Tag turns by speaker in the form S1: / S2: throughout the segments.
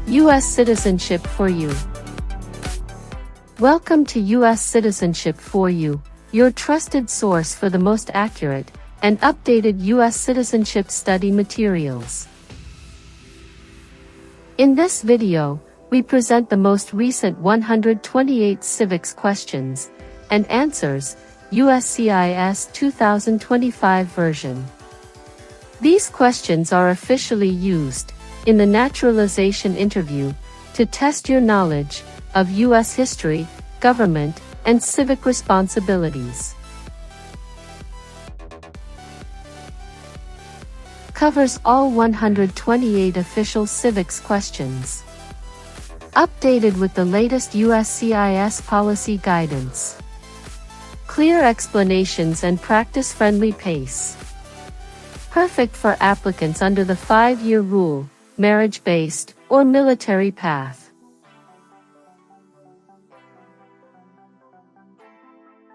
S1: U.S. Citizenship for You. Welcome to U.S. Citizenship for You, your trusted source for the most accurate and updated U.S. citizenship study materials. In this video, we present the most recent 128 civics questions and answers, USCIS 2025 version. These questions are officially used in the naturalization interview to test your knowledge of U.S. history, government, and civic responsibilities. Covers all 128 official civics questions. Updated with the latest USCIS policy guidance. Clear explanations and practice-friendly pace. Perfect for applicants under the 5-year rule, marriage-based, or military path.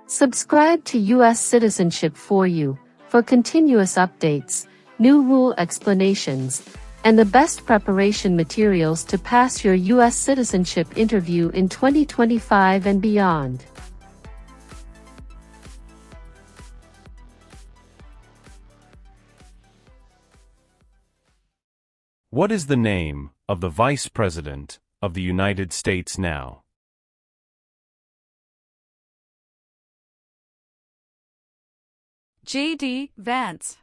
S1: Subscribe to U.S. Citizenship for You for continuous updates, new rule explanations, and the best preparation materials to pass your U.S. citizenship interview in 2025 and beyond.
S2: What is the name of the Vice President of the United States now?
S3: J.D. Vance.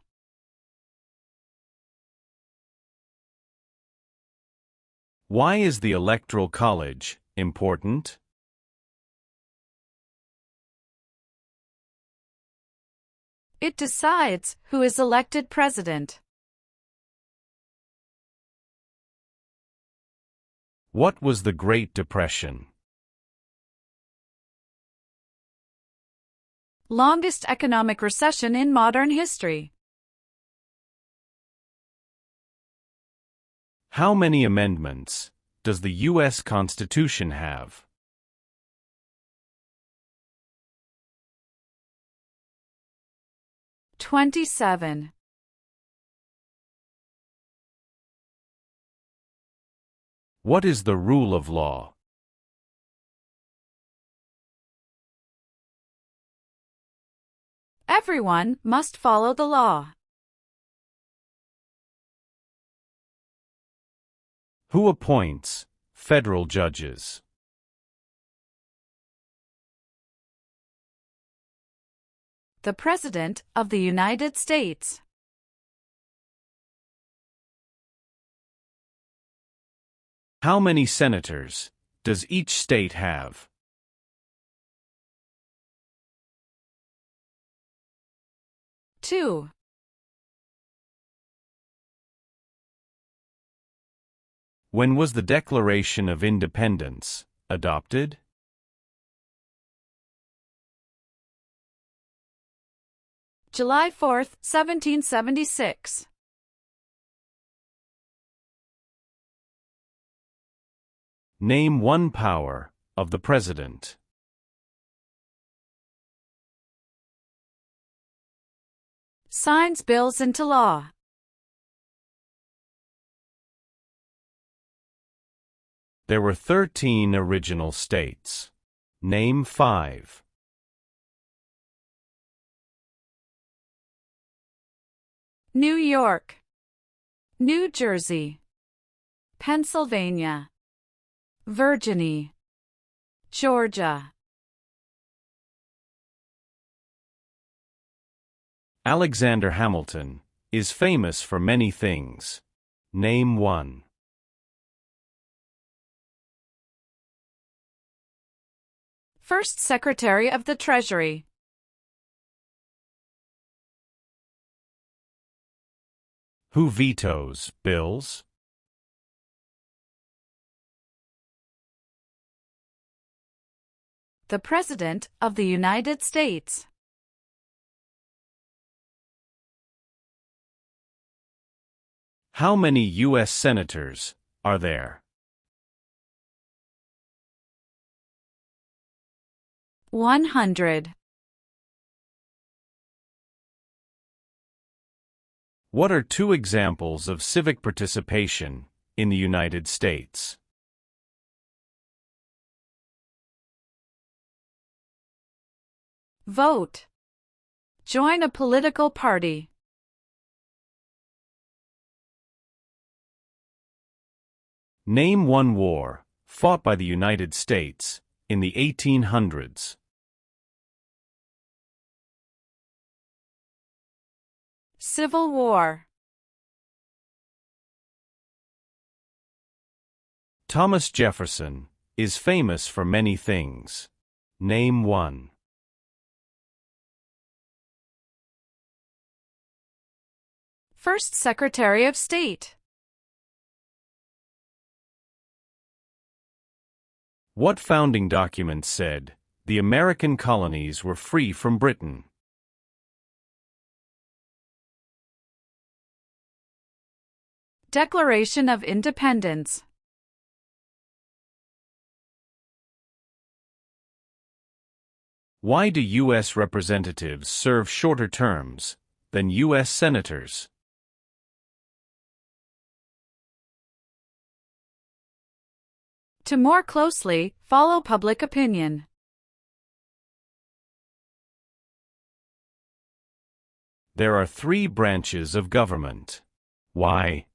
S2: Why is the Electoral College important?
S3: It decides who is elected president.
S2: What was the Great Depression?
S3: Longest economic recession in modern history.
S2: How many amendments does the U.S. Constitution have?
S3: $27.
S2: What is the rule of law?
S3: Everyone must follow the law.
S2: Who appoints federal judges?
S3: The President of the United States.
S2: How many senators does each state have?
S3: Two.
S2: When was the Declaration of Independence adopted?
S3: July 4, 1776.
S2: Name one power of the President.
S3: Signs bills into law.
S2: There were 13 original states. Name 5.
S3: New York, New Jersey, Pennsylvania, Virginia, Georgia.
S2: Alexander Hamilton is famous for many things. Name 1.
S3: First Secretary of the Treasury.
S2: Who vetoes bills?
S3: The President of the United States.
S2: How many U.S. senators are there?
S3: 100.
S2: What are 2 examples of civic participation in the United States?
S3: Vote. Join a political party.
S2: Name one war fought by the United States in the 1800s.
S3: Civil War.
S2: Thomas Jefferson is famous for many things. Name one.
S3: First Secretary of State.
S2: What founding document said the American colonies were free from Britain?
S3: Declaration of Independence.
S2: Why do U.S. representatives serve shorter terms than U.S. senators?
S3: To more closely follow public opinion.
S2: There are three branches of government. Why?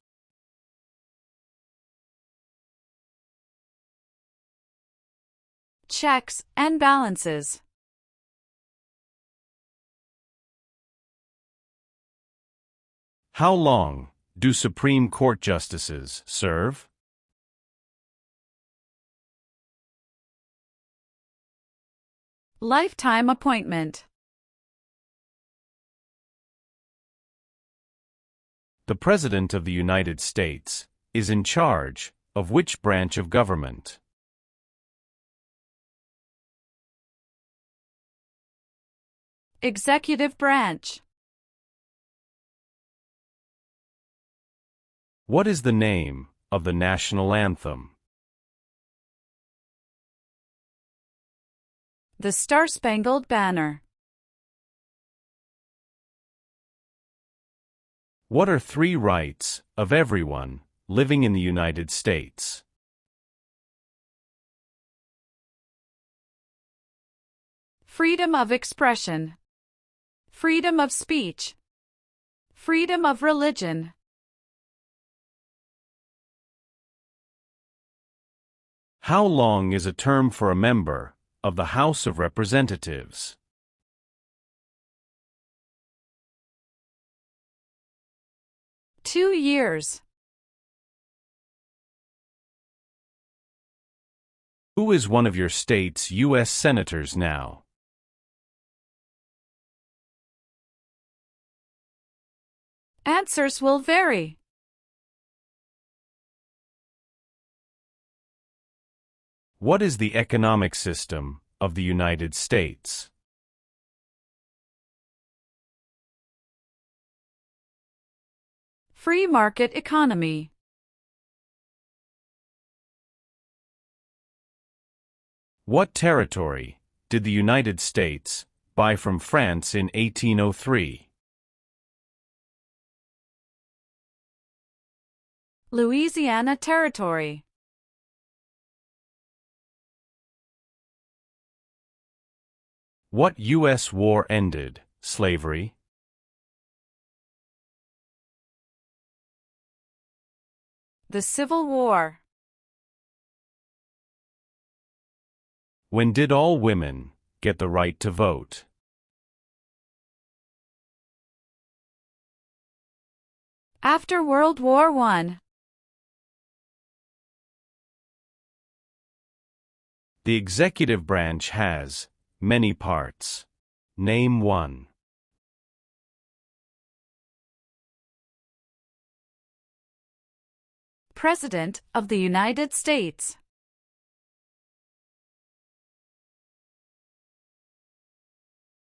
S3: Checks and balances.
S2: How long do Supreme Court justices serve?
S3: Lifetime appointment.
S2: The President of the United States is in charge of which branch of government?
S3: Executive branch.
S2: What is the name of the national anthem?
S3: The Star-Spangled Banner.
S2: What are three rights of everyone living in the United States?
S3: Freedom of expression. Freedom of speech. Freedom of religion.
S2: How long is a term for a member of the House of Representatives?
S3: Two years.
S2: Who is one of your state's U.S. senators now?
S3: Answers will vary.
S2: What is the economic system of the United States?
S3: Free market economy.
S2: What territory did the United States buy from France in 1803?
S3: Louisiana Territory.
S2: What U.S. war ended slavery?
S3: The Civil War.
S2: When did all women get the right to vote?
S3: After World War I.
S2: The executive branch has many parts. Name one.
S3: President of the United States.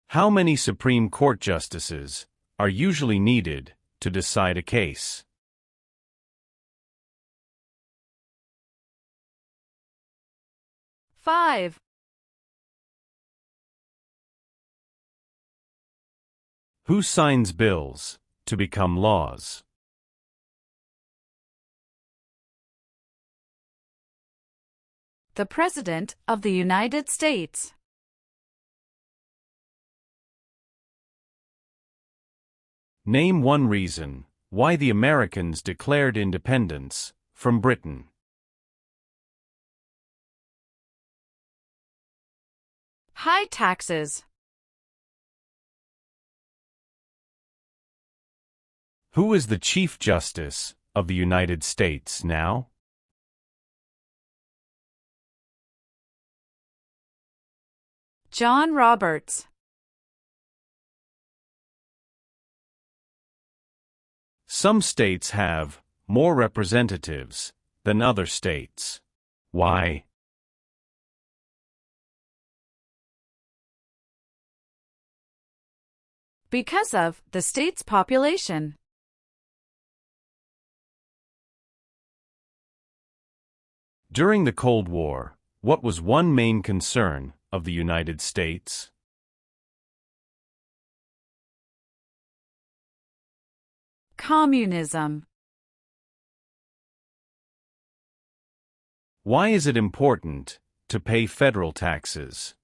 S2: How many Supreme Court justices are usually needed to decide a case?
S3: Five.
S2: Who signs bills to become laws?
S3: The President of the United States.
S2: Name one reason why the Americans declared independence from Britain.
S3: High taxes.
S2: Who is the Chief Justice of the United States now?
S3: John Roberts.
S2: Some states have more representatives than other states. Why?
S3: Because of the state's population.
S2: During the Cold War, what was one main concern of the United States?
S3: Communism.
S2: Why is it important to pay federal taxes?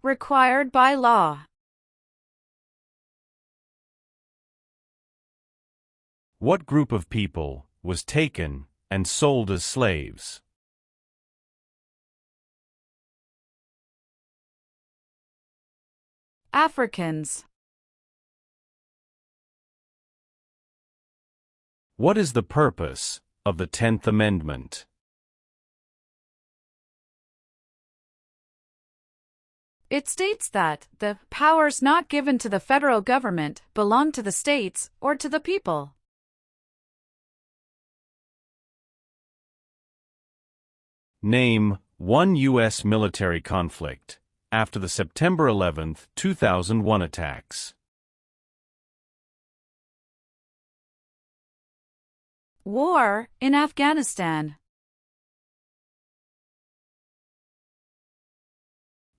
S3: Required by law.
S2: What group of people was taken and sold as slaves?
S3: Africans.
S2: What is the purpose of the 10th Amendment?
S3: It states that the powers not given to the federal government belong to the states or to the people.
S2: Name one U.S. military conflict after the September 11, 2001 attacks.
S3: War in Afghanistan.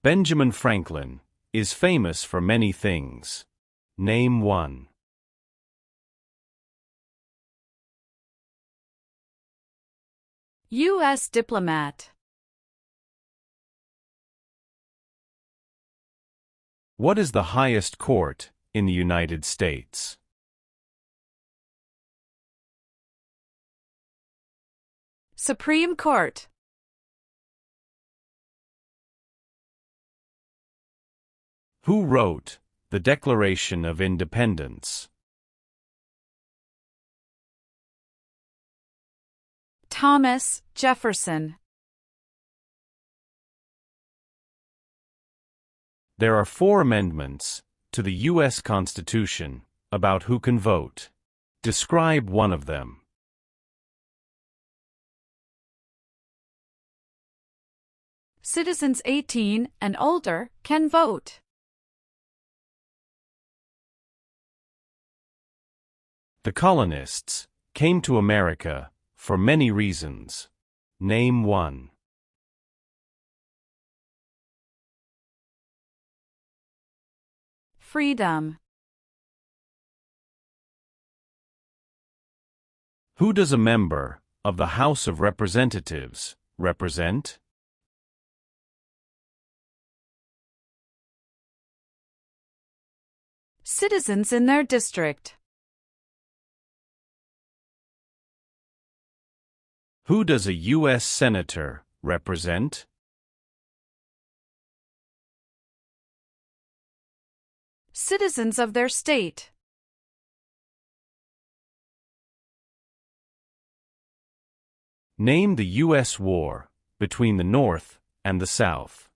S2: Benjamin Franklin is famous for many things. Name one.
S3: U.S. diplomat.
S2: What is the highest court in the United States?
S3: Supreme Court.
S2: Who wrote the Declaration of Independence?
S3: Thomas Jefferson.
S2: There are 4 amendments to the U.S. Constitution about who can vote. Describe one of them.
S3: Citizens 18 and older can vote.
S2: The colonists came to America for many reasons. Name one.
S3: Freedom.
S2: Who does a member of the House of Representatives represent?
S3: Citizens in their district.
S2: Who does a U.S. Senator represent?
S3: Citizens of their state.
S2: Name the U.S. war between the North and the South.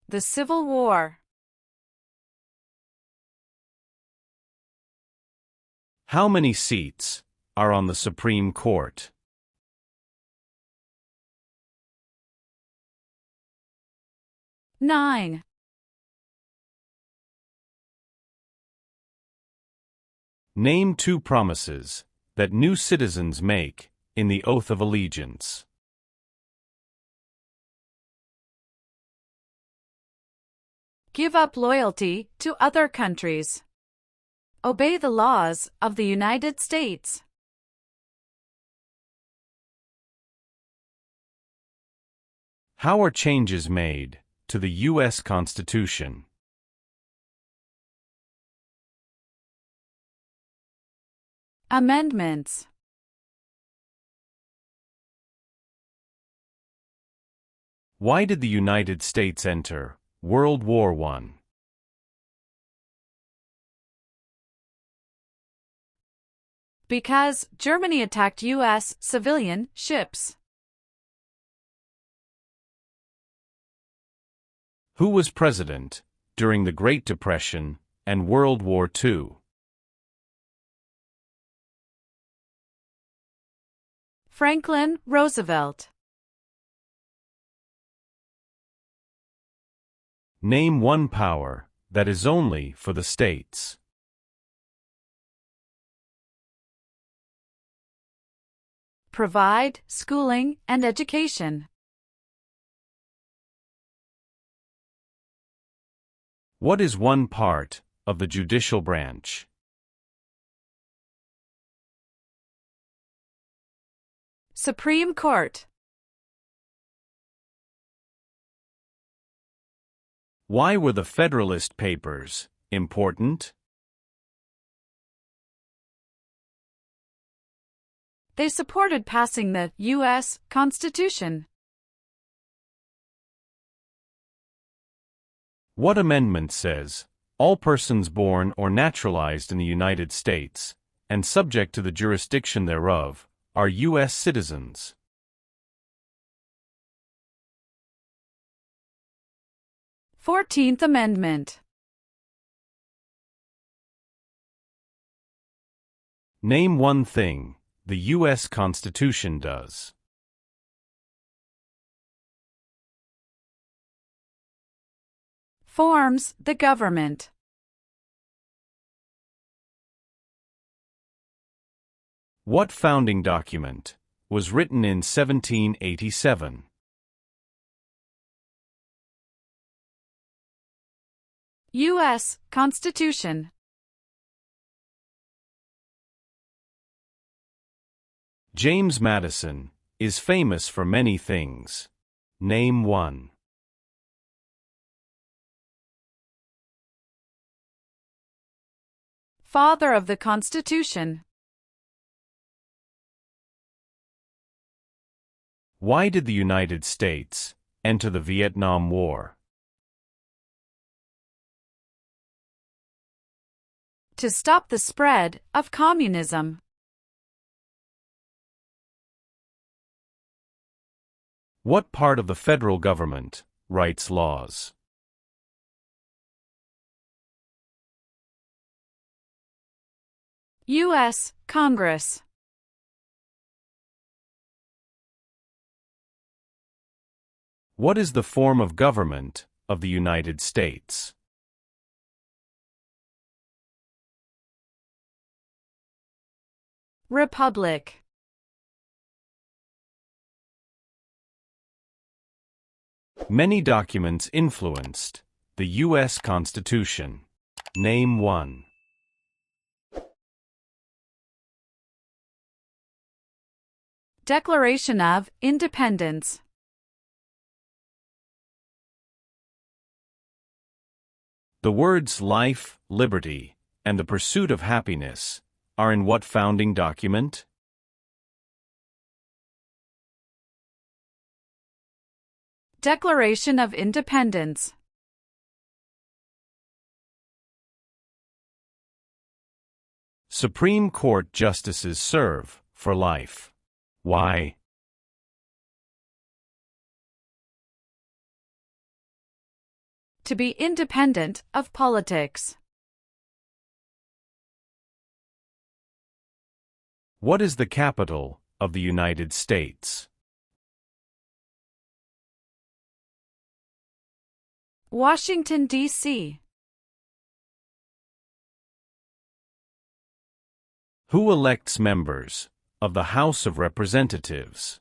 S3: The Civil War.
S2: How many seats are on the Supreme Court?
S3: Nine.
S2: Name 2 promises that new citizens make in the Oath of Allegiance.
S3: Give up loyalty to other countries. obey the laws of the United States.
S2: How are changes made to the U.S. Constitution?
S3: Amendments.
S2: Why did the United States enter World War I?
S3: Because Germany attacked U.S. civilian ships.
S2: Who was president during the Great Depression and World War II?
S3: Franklin Roosevelt.
S2: Name one power that is only for the states.
S3: Provide schooling and education.
S2: What is one part of the judicial branch?
S3: Supreme Court.
S2: Why were the Federalist Papers important?
S3: They supported passing the U.S. Constitution.
S2: What amendment says, all persons born or naturalized in the United States, and subject to the jurisdiction thereof, are U.S. citizens?
S3: 14th Amendment.
S2: Name one thing the U.S. Constitution does.
S3: Forms the government.
S2: What founding document was written in 1787?
S3: U.S. Constitution.
S2: James Madison is famous for many things. Name one.
S3: Father of the Constitution.
S2: Why did the United States enter the Vietnam War?
S3: To stop the spread of communism.
S2: What part of the federal government writes laws?
S3: U.S. Congress.
S2: What is the form of government of the United States?
S3: Republic.
S2: Many documents influenced the U.S. Constitution. Name one.
S3: Declaration of Independence.
S2: The words life, liberty, and the pursuit of happiness are in what founding document?
S3: Declaration of Independence.
S2: Supreme Court justices serve for life. Why?
S3: To be independent of politics.
S2: What is the capital of the United States?
S3: Washington, D.C.
S2: Who elects members of the House of Representatives?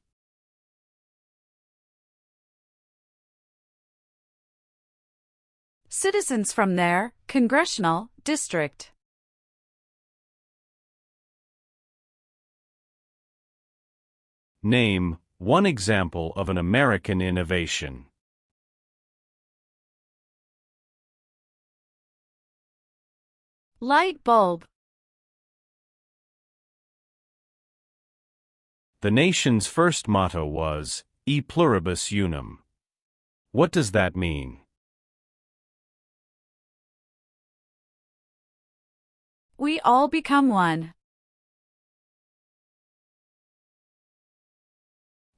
S3: Citizens from their congressional district.
S2: Name one example of an American innovation.
S3: Light bulb.
S2: The nation's first motto was, E pluribus unum. What does that mean?
S3: We all become one.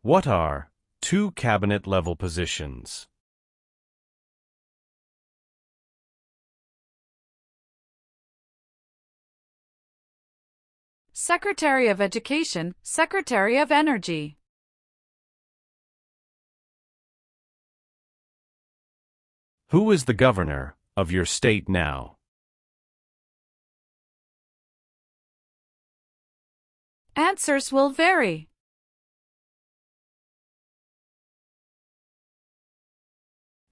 S2: What are two cabinet-level positions?
S3: Secretary of Education, Secretary of Energy.
S2: Who is the governor of your state now?
S3: Answers will vary.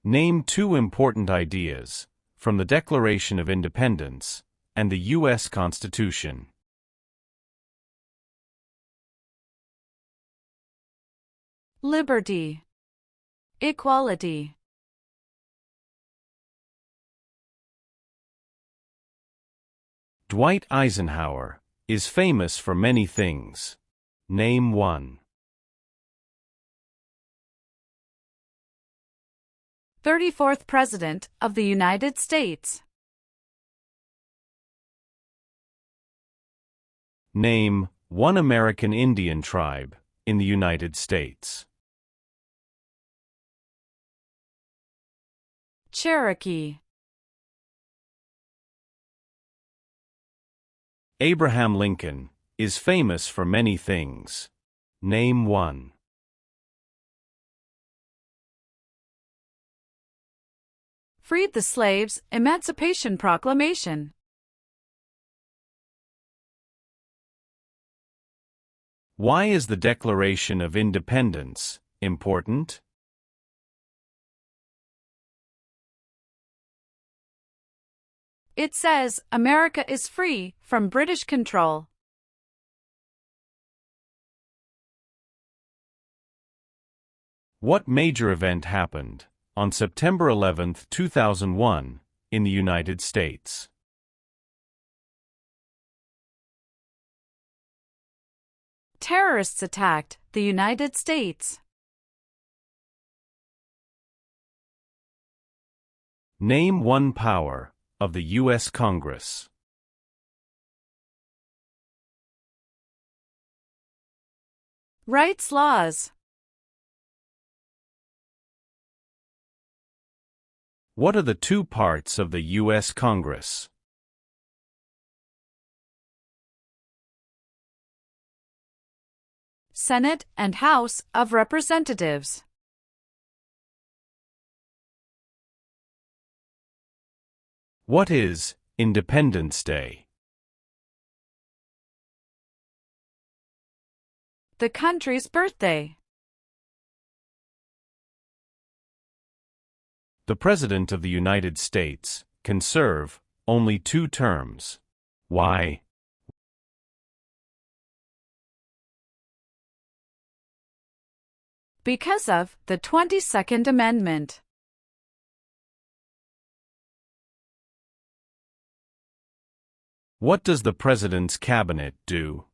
S2: Name two important ideas from the Declaration of Independence and the U.S. Constitution.
S3: Liberty. Equality.
S2: Dwight Eisenhower is famous for many things. Name one.
S3: 34th President of the United States.
S2: Name one American Indian tribe in the United States.
S3: Cherokee.
S2: Abraham Lincoln is famous for many things. Name one.
S3: Freed the slaves, Emancipation Proclamation.
S2: Why is the Declaration of Independence important?
S3: It says, America is free from British control.
S2: What major event happened on September 11, 2001, in the United States?
S3: Terrorists attacked the United States.
S2: Name one power of the U.S. Congress.
S3: Rights laws.
S2: What are the two parts of the U.S. Congress?
S3: Senate and House of Representatives.
S2: What is Independence Day?
S3: The country's birthday.
S2: The President of the United States can serve only 2 terms. Why?
S3: Because of the 22nd Amendment.
S2: What does the President's cabinet do?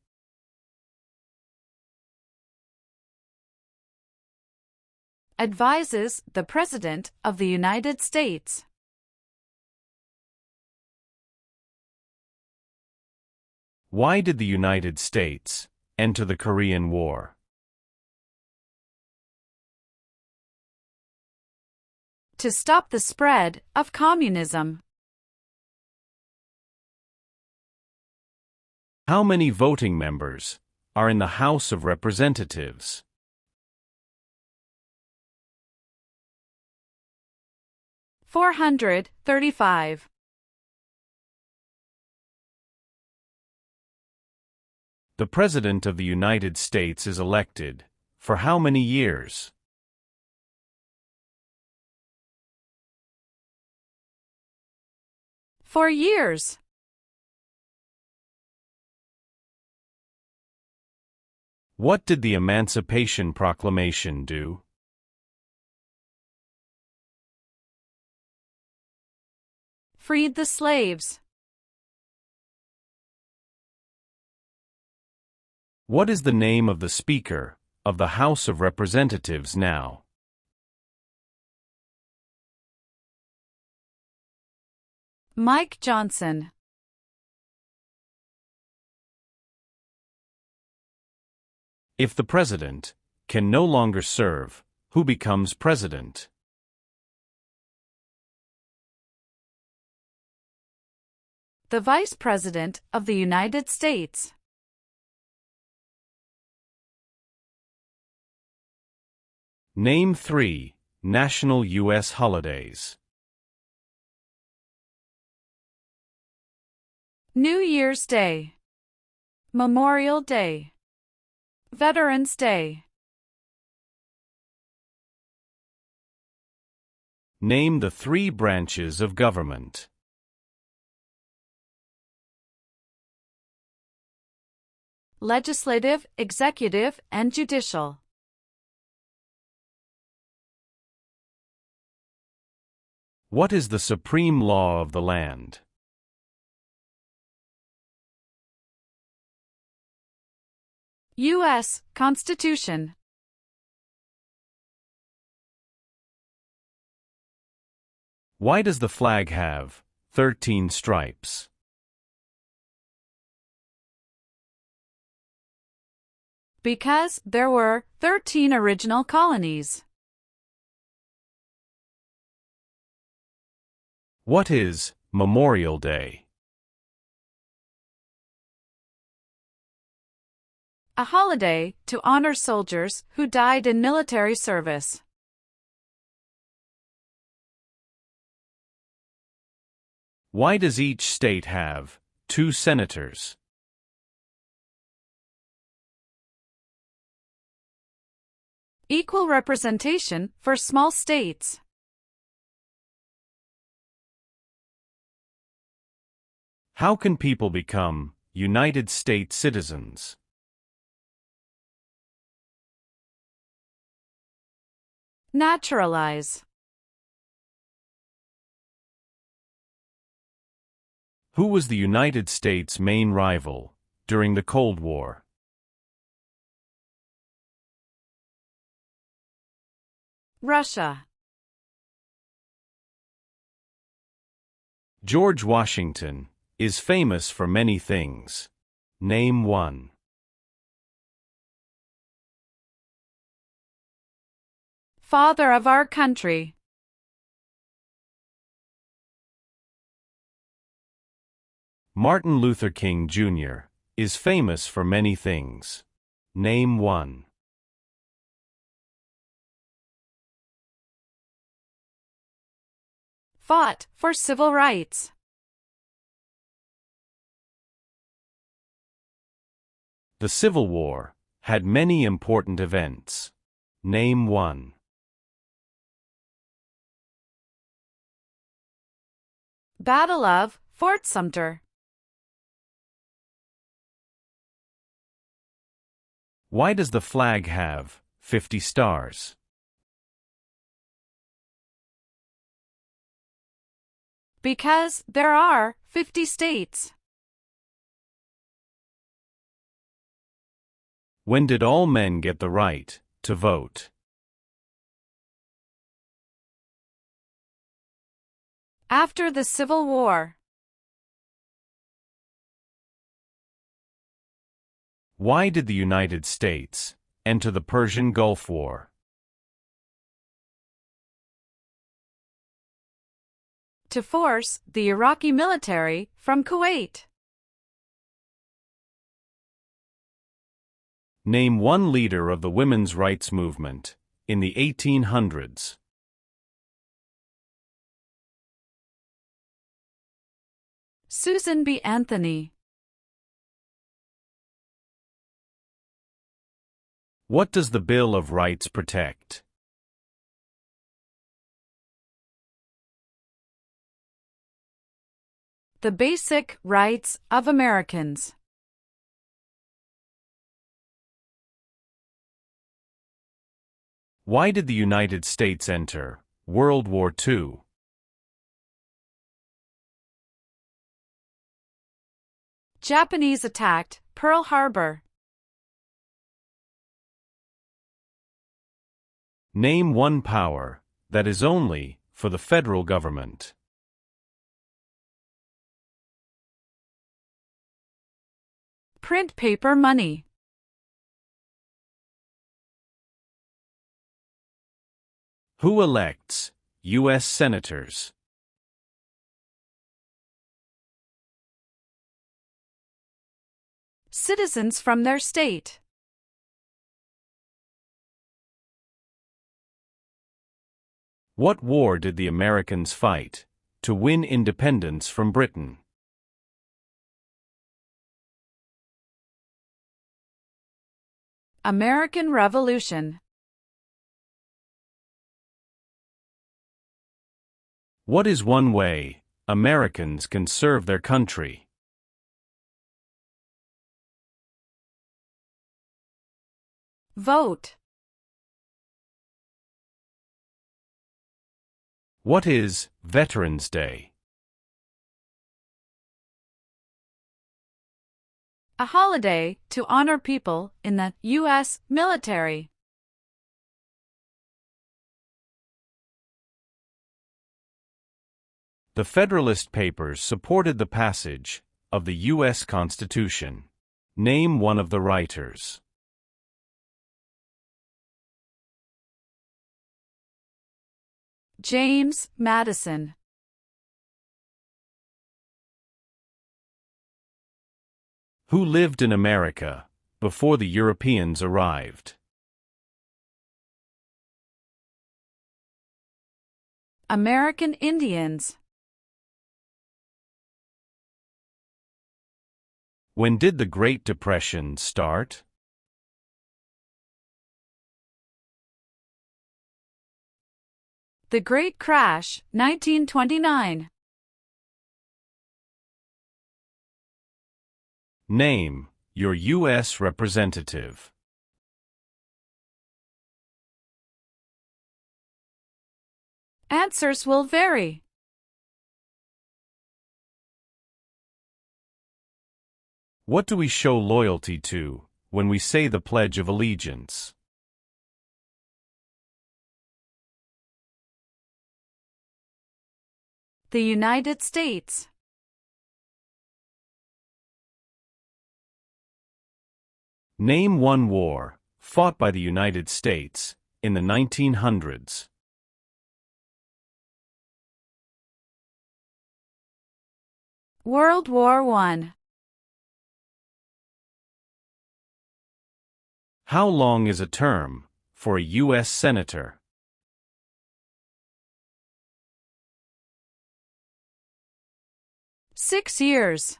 S3: Advises the President of the United States.
S2: Why did the United States enter the Korean War?
S3: To stop the spread of communism.
S2: How many voting members are in the House of Representatives?
S3: 435.
S2: The President of the United States is elected for how many years?
S3: 4 years.
S2: What did the Emancipation Proclamation do?
S3: Freed the slaves.
S2: What is the name of the Speaker of the House of Representatives now?
S3: Mike Johnson.
S2: If the President can no longer serve, who becomes President?
S3: The Vice President of the United States.
S2: Name 3 national U.S. holidays.
S3: New Year's Day. Memorial Day. Veterans Day.
S2: Name the 3 branches of government.
S3: Legislative, executive, and judicial.
S2: What is the supreme law of the land?
S3: U.S. Constitution.
S2: Why does the flag have 13 stripes?
S3: Because there were 13 original colonies.
S2: What is Memorial Day?
S3: A holiday to honor soldiers who died in military service.
S2: Why does each state have 2 senators?
S3: Equal representation for small states.
S2: How can people become United States citizens?
S3: Naturalize.
S2: Who was the United States' main rival during the Cold War?
S3: Russia.
S2: George Washington is famous for many things. Name 1.
S3: Father of our country.
S2: Martin Luther King Jr. is famous for many things. Name 1.
S3: Fought for civil rights.
S2: The Civil War had many important events. Name 1.
S3: Battle of Fort Sumter.
S2: Why does the flag have 50 stars?
S3: Because there are 50 states.
S2: When did all men get the right to vote?
S3: After the Civil War.
S2: Why did the United States enter the Persian Gulf War?
S3: To force the Iraqi military from Kuwait.
S2: Name 1 leader of the women's rights movement in the 1800s.
S3: Susan B. Anthony.
S2: What does the Bill of Rights protect?
S3: The basic rights of Americans.
S2: Why did the United States enter World War II?
S3: Japanese attacked Pearl Harbor.
S2: Name one power that is only for the federal government.
S3: Print paper money.
S2: Who elects U.S. senators?
S3: Citizens from their state.
S2: What war did the Americans fight to win independence from Britain?
S3: American Revolution.
S2: What is one way Americans can serve their country?
S3: Vote.
S2: What is Veterans Day?
S3: A holiday to honor people in the U.S. military.
S2: The Federalist Papers supported the passage of the U.S. Constitution. Name one of the writers.
S3: James Madison.
S2: Who lived in America before the Europeans arrived?
S3: American Indians.
S2: When did the Great Depression start?
S3: The Great Crash, 1929.
S2: Name your U.S. representative.
S3: Answers will vary.
S2: What do we show loyalty to when we say the Pledge of Allegiance?
S3: The United States.
S2: Name one war fought by the United States in the 1900s.
S3: World War I.
S2: How long is a term for a U.S. Senator?
S3: Six years.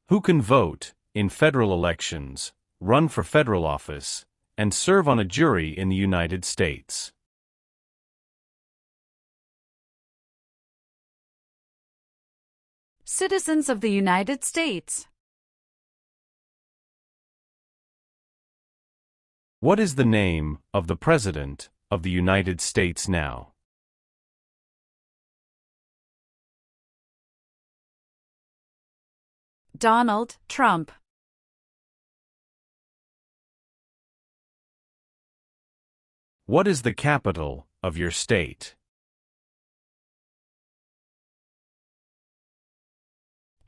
S2: Who can vote in federal elections, run for federal office, and serve on a jury in the United States?
S3: Citizens of the United States.
S2: What is the name of the President of the United States now?
S3: Donald Trump.
S2: What is the capital of your state?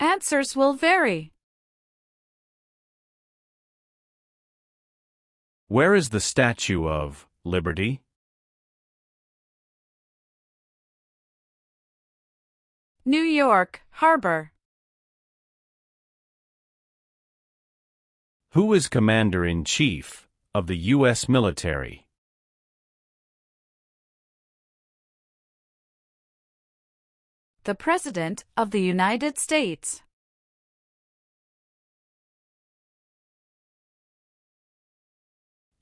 S3: Answers will vary.
S2: Where is the Statue of Liberty?
S3: New York Harbor.
S2: Who is Commander-in-Chief of the U.S. military?
S3: The President of the United States.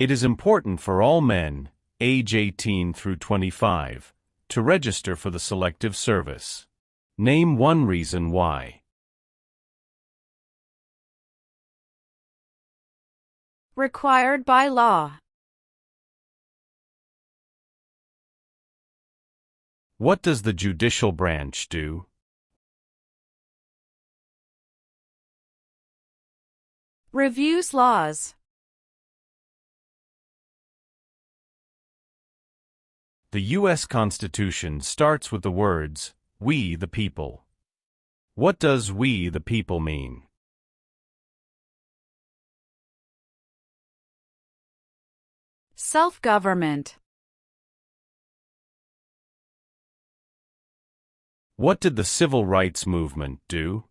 S2: It is important for all men, age 18 through 25, to register for the Selective Service. Name one reason why.
S3: Required by law.
S2: What does the judicial branch do?
S3: Reviews laws.
S2: The U.S. Constitution starts with the words, "We the people." What does "we the people" mean?
S3: Self-government.
S2: What did the Civil Rights Movement do?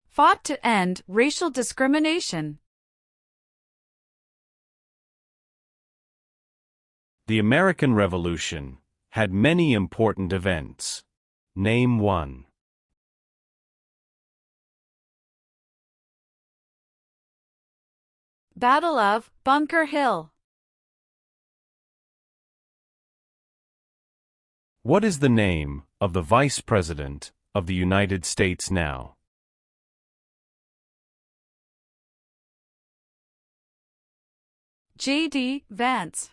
S3: Fought to end racial discrimination.
S2: The American Revolution had many important events. Name one.
S3: Battle of Bunker Hill.
S2: What is the name of the Vice President of the United States now?
S3: J.D. Vance.